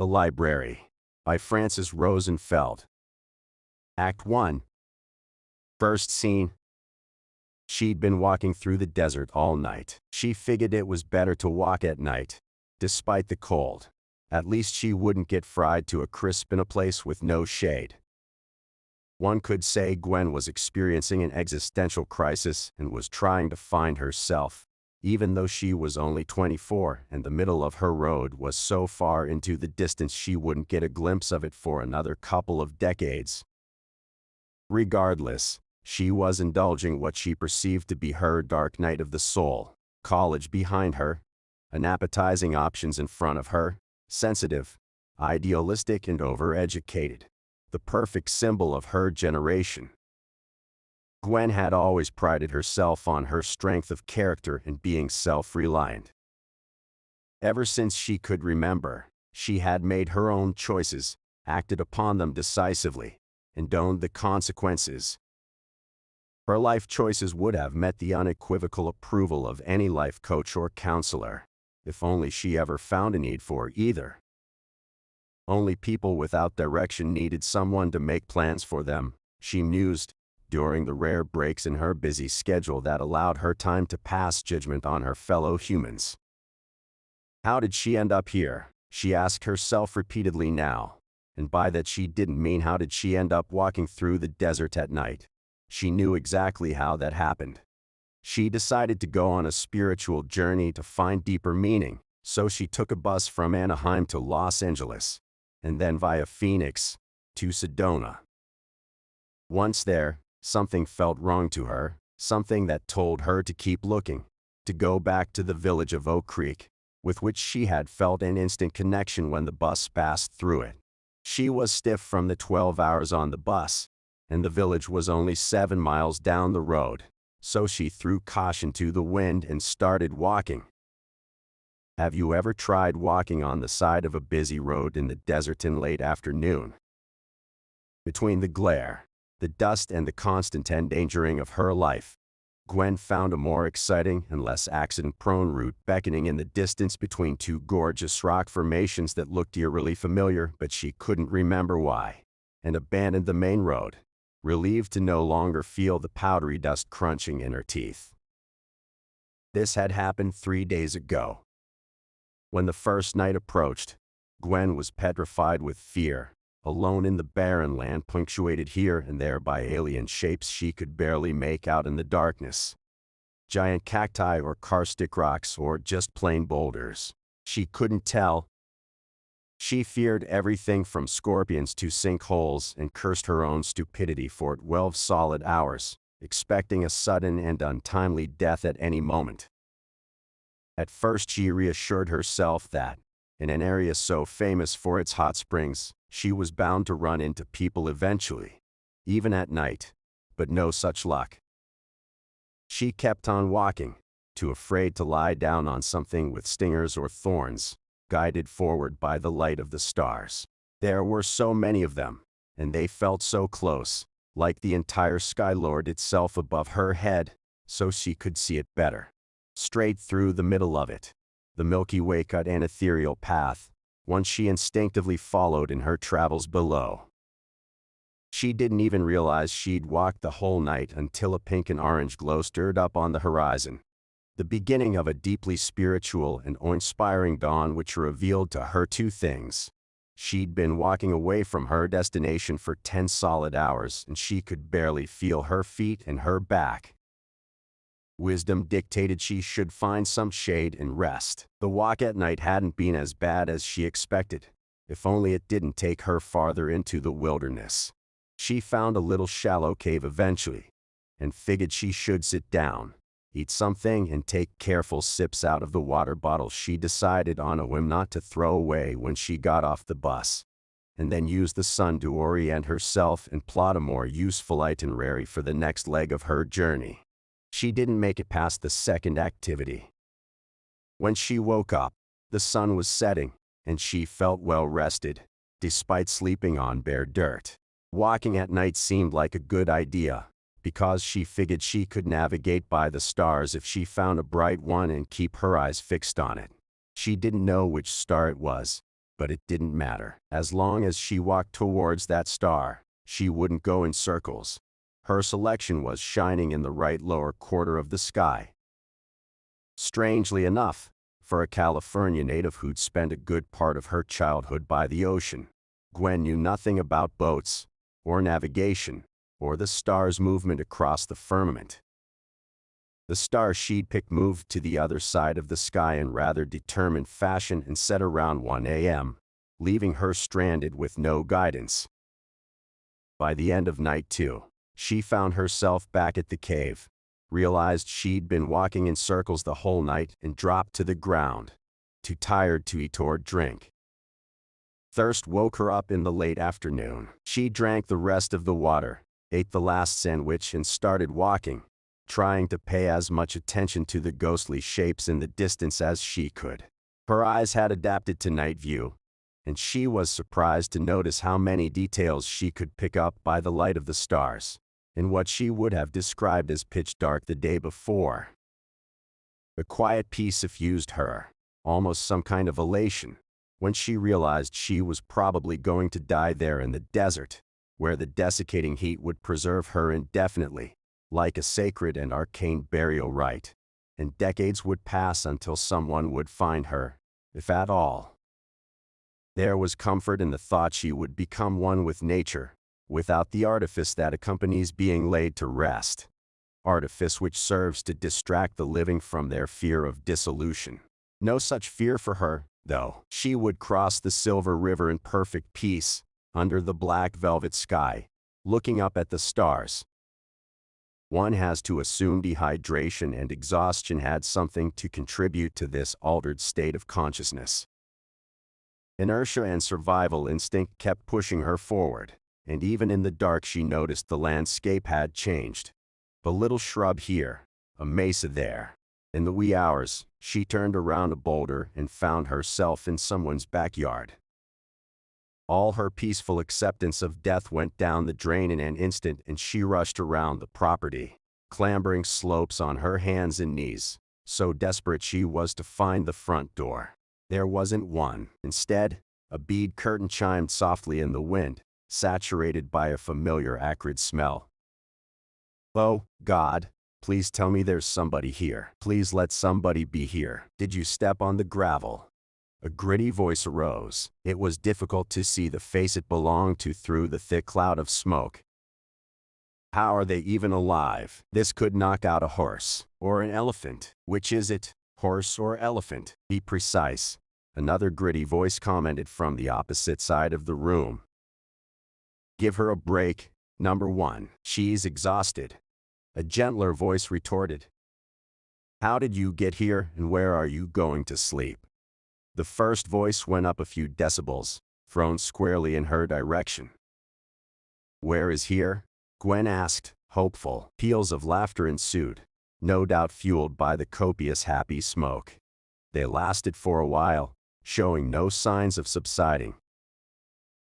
The Library, by Frances Rosenfeld. Act 1. First scene. She'd been walking through the desert all night. She figured it was better to walk at night, despite the cold. At least she wouldn't get fried to a crisp in a place with no shade. One could say Gwen was experiencing an existential crisis and was trying to find herself, even though she was only 24 and the middle of her road was so far into the distance she wouldn't get a glimpse of it for another couple of decades. Regardless, she was indulging what she perceived to be her dark night of the soul. College behind her, unappetizing options in front of her, sensitive, idealistic and overeducated. The perfect symbol of her generation. Gwen had always prided herself on her strength of character and being self-reliant. Ever since she could remember, she had made her own choices, acted upon them decisively, and owned the consequences. Her life choices would have met the unequivocal approval of any life coach or counselor, if only she ever found a need for either. Only people without direction needed someone to make plans for them, she mused, during the rare breaks in her busy schedule that allowed her time to pass judgment on her fellow humans. How did she end up here? She asked herself repeatedly now, and by that she didn't mean how did she end up walking through the desert at night. She knew exactly how that happened. She decided to go on a spiritual journey to find deeper meaning, so she took a bus from Anaheim to Los Angeles, and then via Phoenix to Sedona. Once there, something felt wrong to her, something that told her to keep looking, to go back to the village of Oak Creek, with which she had felt an instant connection when the bus passed through it. She was stiff from the 12 hours on the bus, and the village was only 7 miles down the road, so she threw caution to the wind and started walking. Have you ever tried walking on the side of a busy road in the desert in late afternoon? Between the glare, the dust and the constant endangering of her life, Gwen found a more exciting and less accident-prone route beckoning in the distance between two gorgeous rock formations that looked eerily familiar, but she couldn't remember why, and abandoned the main road, relieved to no longer feel the powdery dust crunching in her teeth. This had happened 3 days ago. When the first night approached, Gwen was petrified with fear. Alone in the barren land punctuated here and there by alien shapes she could barely make out in the darkness. Giant cacti or karstic rocks or just plain boulders. She couldn't tell. She feared everything from scorpions to sinkholes and cursed her own stupidity for 12 solid hours, expecting a sudden and untimely death at any moment. At first she reassured herself that, in an area so famous for its hot springs, she was bound to run into people eventually, even at night, but no such luck. She kept on walking, too afraid to lie down on something with stingers or thorns, guided forward by the light of the stars. There were so many of them, and they felt so close, like the entire Skylord itself above her head, so she could see it better. Straight through the middle of it, the Milky Way cut an ethereal path, one she instinctively followed in her travels below. She didn't even realize she'd walked the whole night until a pink and orange glow stirred up on the horizon. The beginning of a deeply spiritual and awe-inspiring dawn which revealed to her two things. She'd been walking away from her destination for 10 solid hours and she could barely feel her feet and her back. Wisdom dictated she should find some shade and rest. The walk at night hadn't been as bad as she expected, if only it didn't take her farther into the wilderness. She found a little shallow cave eventually, and figured she should sit down, eat something and take careful sips out of the water bottle she decided on a whim not to throw away when she got off the bus, and then use the sun to orient herself and plot a more useful itinerary for the next leg of her journey. She didn't make it past the second activity. When she woke up, the sun was setting, and she felt well rested, despite sleeping on bare dirt. Walking at night seemed like a good idea, because she figured she could navigate by the stars if she found a bright one and keep her eyes fixed on it. She didn't know which star it was, But it didn't matter. As long as she walked towards that star, she wouldn't go in circles. Her selection was shining in the right lower quarter of the sky. Strangely enough, for a California native who'd spent a good part of her childhood by the ocean, Gwen knew nothing about boats, or navigation, or the stars' movement across the firmament. The star she'd picked moved to the other side of the sky in rather determined fashion and set around 1 a.m., leaving her stranded with no guidance. By the end of night 2, she found herself back at the cave, realized she'd been walking in circles the whole night and dropped to the ground, too tired to eat or drink. Thirst woke her up in the late afternoon. She drank the rest of the water, ate the last sandwich and started walking, trying to pay as much attention to the ghostly shapes in the distance as she could. Her eyes had adapted to night view, and she was surprised to notice how many details she could pick up by the light of the stars, in what she would have described as pitch dark the day before. A quiet peace suffused her, almost some kind of elation, when she realized she was probably going to die there in the desert, where the desiccating heat would preserve her indefinitely, like a sacred and arcane burial rite, and decades would pass until someone would find her, if at all. There was comfort in the thought she would become one with nature, without the artifice that accompanies being laid to rest. Artifice which serves to distract the living from their fear of dissolution. No such fear for her, though. She would cross the silver river in perfect peace, under the black velvet sky, looking up at the stars. One has to assume dehydration and exhaustion had something to contribute to this altered state of consciousness. Inertia and survival instinct kept pushing her forward, and even in the dark she noticed the landscape had changed. A little shrub here, a mesa there. In the wee hours, she turned around a boulder and found herself in someone's backyard. All her peaceful acceptance of death went down the drain in an instant and she rushed around the property, clambering slopes on her hands and knees, so desperate she was to find the front door. There wasn't one. Instead, a bead curtain chimed softly in the wind, saturated by a familiar acrid smell. "Oh, God, please tell me there's somebody here. Please let somebody be here. Did you step on the gravel?" A gritty voice arose. It was difficult to see the face it belonged to through the thick cloud of smoke. "How are they even alive? This could knock out a horse. Or an elephant. Which is it? Horse or elephant? Be precise." Another gritty voice commented from the opposite side of the room. "Give her a break, number one. She's exhausted." A gentler voice retorted. "How did you get here and where are you going to sleep?" The first voice went up a few decibels, thrown squarely in her direction. "Where is here?" Gwen asked, hopeful. Peals of laughter ensued, no doubt fueled by the copious happy smoke. They lasted for a while, showing no signs of subsiding.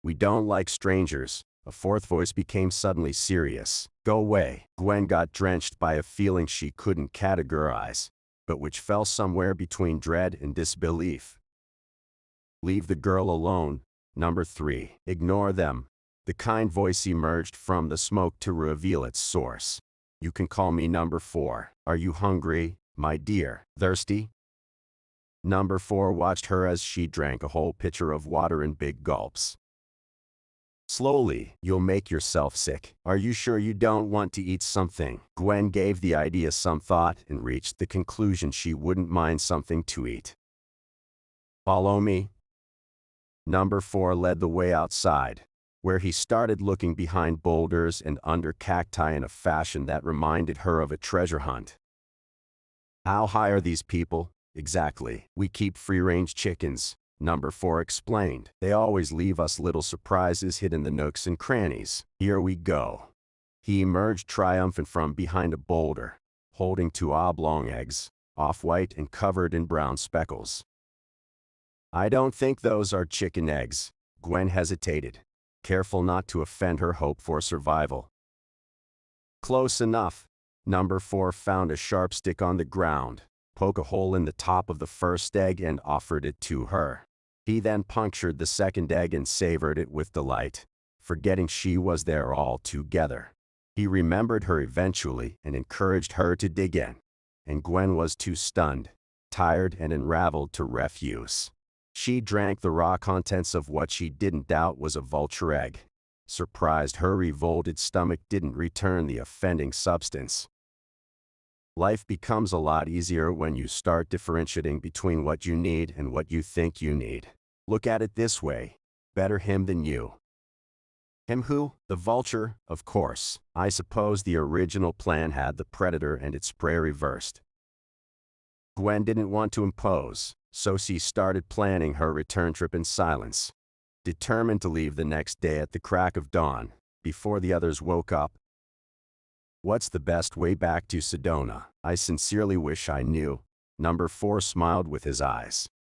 "We don't like strangers." A fourth voice became suddenly serious. "Go away." Gwen got drenched by a feeling she couldn't categorize, but which fell somewhere between dread and disbelief. "Leave the girl alone, number 3. Ignore them." The kind voice emerged from the smoke to reveal its source. "You can call me number 4. Are you hungry, my dear? Thirsty?" Number 4 watched her as she drank a whole pitcher of water in big gulps. "Slowly, you'll make yourself sick. Are you sure you don't want to eat something?" Gwen gave the idea some thought and reached the conclusion she wouldn't mind something to eat. "Follow me." Number 4 led the way outside, where he started looking behind boulders and under cacti in a fashion that reminded her of a treasure hunt. "How high are these people, exactly?" "We keep free-range chickens," Number 4 explained. "They always leave us little surprises hid in the nooks and crannies. Here we go." He emerged triumphant from behind a boulder, holding 2 oblong eggs, off-white and covered in brown speckles. "I don't think those are chicken eggs." Gwen hesitated, careful not to offend her hope for survival. "Close enough." Number 4 found a sharp stick on the ground, poked a hole in the top of the first egg and offered it to her. He then punctured the second egg and savored it with delight, forgetting she was there altogether. He remembered her eventually and encouraged her to dig in, and Gwen was too stunned, tired, and unraveled to refuse. She drank the raw contents of what she didn't doubt was a vulture egg. Surprised, her revolted stomach didn't return the offending substance. Life becomes a lot easier when you start differentiating between what you need and what you think you need. Look at it this way: better him than you. Him who? The vulture, of course. I suppose the original plan had the predator and its prey reversed. Gwen didn't want to impose, so she started planning her return trip in silence, determined to leave the next day at the crack of dawn, before the others woke up. What's the best way back to Sedona? I sincerely wish I knew. Number 4 smiled with his eyes.